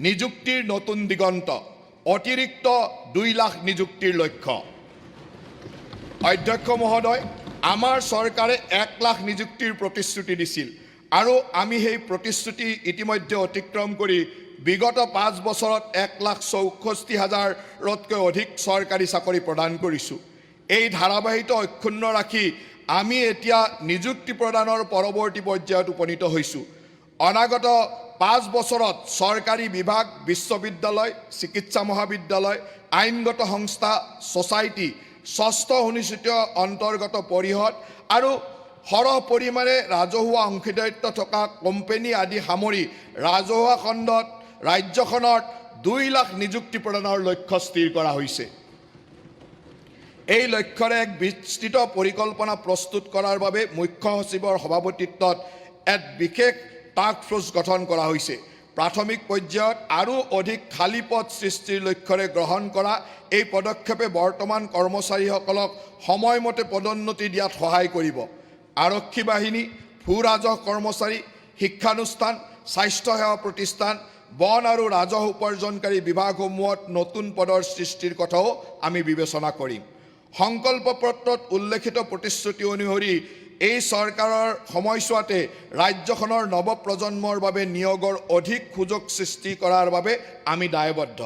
নিযুক্তিৰ নতুন দিগন্ত, অতিৰিক্ত 2 লাখ নিযুক্তিৰ লক্ষ্য। অধ্যক্ষ মহোদয়, আমাৰ চৰকাৰে 1 লাখ নিযুক্তিৰ প্ৰতিশ্ৰুতি দিছিল আৰু আমি সেই প্ৰতিশ্ৰুতি ইতিমধ্যে অতিক্ৰম কৰি বিগত 5 বছৰত 1,64,000তকৈ অধিক চৰকাৰী চাকৰি প্ৰদান কৰিছোঁ। এই ধাৰাবাহিকতা অক্ষুণ্ণ ৰাখি আমি এতিয়া নিযুক্তি প্ৰদানৰ পৰৱৰ্তী পৰ্যায়ত উপনীত হৈছোঁ। অনাগত 5 বছৰত চৰকাৰী বিভাগ, বিশ্ববিদ্যালয়, চিকিৎসা মহাবিদ্যালয়, আইনগত সংস্থা, ছ'চাইটি, ষষ্ঠ অনুসূচিত অন্তৰ্গত পৰিষদ আৰু সৰহ পৰিমাণে ৰাজহুৱা অংশীদাৰিত্ব থকা কোম্পানী আদি সামৰি ৰাজহুৱা খণ্ডত ৰাজ্যখনত 2 লাখ নিযুক্তি প্ৰদানৰ লক্ষ্য স্থিৰ কৰা হৈছে। এই লক্ষ্যৰে এক বিস্তৃত পৰিকল্পনা প্ৰস্তুত কৰাৰ বাবে মুখ্য সচিবৰ সভাপতিত্বত এক বিশেষ টাস্ক ফ'ৰ্চ গঠন কৰা হৈছে। প্ৰাথমিক পৰ্যায়ত আৰু অধিক খালী পদ সৃষ্টিৰ লক্ষ্যৰে গ্ৰহণ কৰা এই পদক্ষেপে বৰ্তমান কৰ্মচাৰীসকলক সময়মতে পদোন্নতি দিয়াত সহায় কৰিব। আৰক্ষী বাহিনী, ভূ ৰাজহ কৰ্মচাৰী, শিক্ষানুষ্ঠান, স্বাস্থ্যসেৱা প্ৰতিষ্ঠান, বন আৰু ৰাজহ উপাৰ্জনকাৰী বিভাগসমূহত নতুন পদৰ সৃষ্টিৰ কথাও আমি বিবেচনা কৰিম। সংকল্প পত্ৰত উল্লেখিত প্ৰতিশ্ৰুতি অনুসৰি এই চৰকাৰৰ সময়ছোৱাতে ৰাজ্যখনৰ নৱপ্ৰজন্মৰ বাবে নিয়োগৰ অধিক সুযোগ সৃষ্টি কৰাৰ বাবে আমি দায়বদ্ধ।